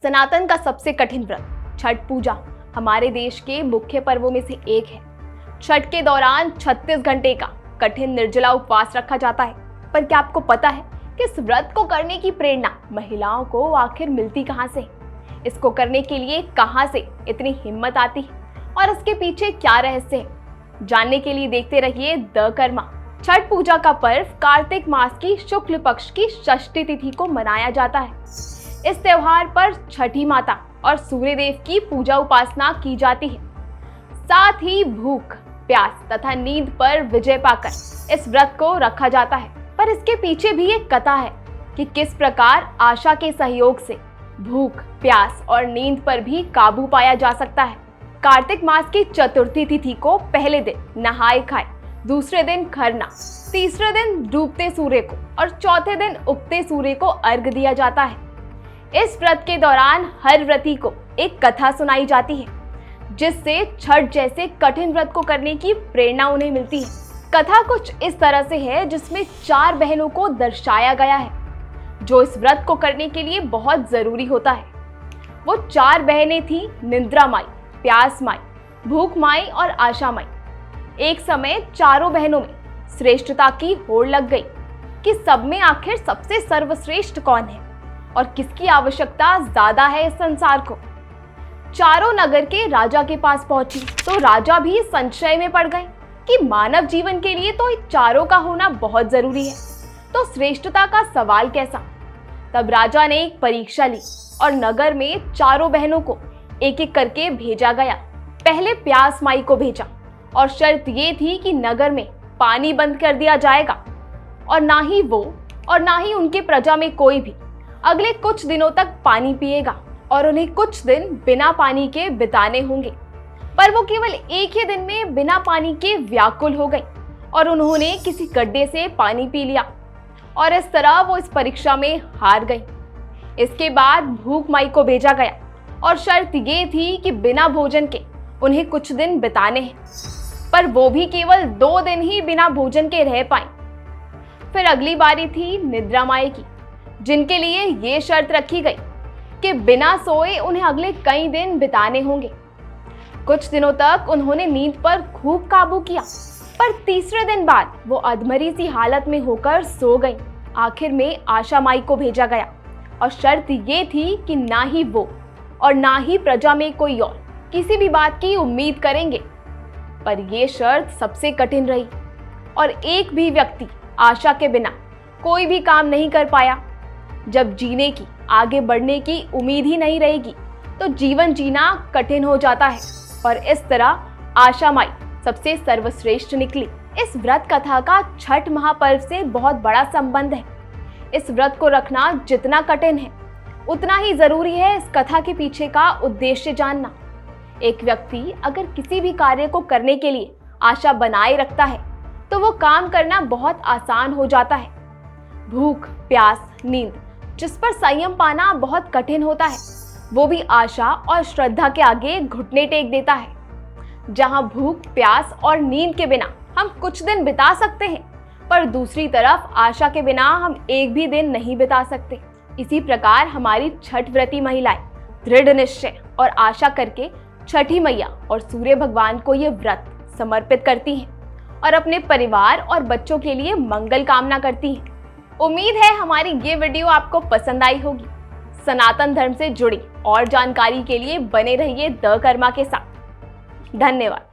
सनातन का सबसे कठिन व्रत छठ पूजा हमारे देश के मुख्य पर्वों में से एक है। छठ के दौरान 36 घंटे का कठिन निर्जला उपवास रखा जाता है। पर क्या आपको पता है कि इस व्रत को करने की प्रेरणा महिलाओं को आखिर मिलती कहां से? इसको करने के लिए कहां से इतनी हिम्मत आती है और इसके पीछे क्या रहस्य है? जानने के लिए देखते रहिए द कर्मा। छठ पूजा का पर्व कार्तिक मास की शुक्ल पक्ष की षष्ठी तिथि को मनाया जाता है। इस त्योहार पर छठी माता और सूर्य देव की पूजा उपासना की जाती है। साथ ही भूख, प्यास तथा नींद पर विजय पाकर इस व्रत को रखा जाता है। पर इसके पीछे भी एक कथा है कि किस प्रकार आशा के सहयोग से भूख, प्यास और नींद पर भी काबू पाया जा सकता है। कार्तिक मास की चतुर्थी तिथि को पहले दिन नहाए खाए, दूसरे दिन खरना, तीसरे दिन डूबते सूर्य को और चौथे दिन उगते सूर्य को अर्घ दिया जाता है। इस व्रत के दौरान हर व्रती को एक कथा सुनाई जाती है, जिससे छठ जैसे कठिन व्रत को करने की प्रेरणा उन्हें मिलती है। कथा कुछ इस तरह से है जिसमें 4 बहनों को दर्शाया गया है जो इस व्रत को करने के लिए बहुत जरूरी होता है। वो 4 बहनें थी निद्रा माई, प्यास माई, भूख माई और आशा माई। एक समय चारों बहनों में श्रेष्ठता की होड़ लग गई कि सब में आखिर सबसे सर्वश्रेष्ठ कौन है और किसकी आवश्यकता ज्यादा है इस संसार को। चारों नगर के राजा के पास पहुंची तो राजा भी संशय में पड़ गए कि मानव जीवन के लिए तो इन चारों का होना बहुत जरूरी है, तो श्रेष्ठता का सवाल कैसा। तब राजा ने एक परीक्षा ली और नगर में चारों बहनों को एक एक करके भेजा गया। पहले प्यास माई को भेजा और शर्त ये थी कि नगर में पानी बंद कर दिया जाएगा और ना ही वो और ना ही उनके प्रजा में कोई भी अगले कुछ दिनों तक पानी पिएगा और उन्हें कुछ दिन बिना पानी के बिताने होंगे। पर वो केवल एक ही दिन में बिना पानी के व्याकुल हो गई और उन्होंने किसी गड्ढे से पानी पी लिया और इस तरह वो इस परीक्षा में हार गई। इसके बाद भूख माई को भेजा गया और शर्त ये थी कि बिना भोजन के उन्हें कुछ दिन बिताने हैं, पर वो भी केवल 2 दिन ही बिना भोजन के रह पाई। फिर अगली बारी थी निद्रा माई की, जिनके लिए ये शर्त रखी गई कि बिना सोए उन्हें अगले कई दिन बिताने होंगे। कुछ दिनों तक उन्होंने नींद पर खूब काबू किया, पर तीसरे दिन बाद वो अधमरी सी हालत में होकर सो गई। आखिर में आशा माई को भेजा गया और शर्त ये थी कि ना ही वो और ना ही प्रजा में कोई और किसी भी बात की उम्मीद करेंगे। पर यह शर्त सबसे कठिन रही और एक भी व्यक्ति आशा के बिना कोई भी काम नहीं कर पाया। जब जीने की, आगे बढ़ने की उम्मीद ही नहीं रहेगी तो जीवन जीना कठिन हो जाता है और इस तरह आशा माई सबसे सर्वश्रेष्ठ निकली। इस व्रत कथा का छठ महापर्व से बहुत बड़ा संबंध है। इस व्रत को रखना जितना कठिन है उतना ही जरूरी है इस कथा के पीछे का उद्देश्य जानना। एक व्यक्ति अगर किसी भी कार्य को करने के लिए आशा बनाए रखता है तो वो काम करना बहुत आसान हो जाता है। भूख, प्यास, नींद जिस पर संयम पाना बहुत कठिन होता है, वो भी आशा और श्रद्धा के आगे घुटने टेक देता है। जहां भूख, प्यास और नींद के बिना हम कुछ दिन बिता सकते हैं, पर दूसरी तरफ आशा के बिना हम एक भी दिन नहीं बिता सकते। इसी प्रकार हमारी छठ व्रती महिलाएं दृढ़ निश्चय और आशा करके छठी मैया और सूर्य भगवान को ये व्रत समर्पित करती हैं और अपने परिवार और बच्चों के लिए मंगल कामना करती हैं। उम्मीद है हमारी ये वीडियो आपको पसंद आई होगी। सनातन धर्म से जुड़ी और जानकारी के लिए बने रहिए द कर्मा के साथ। धन्यवाद।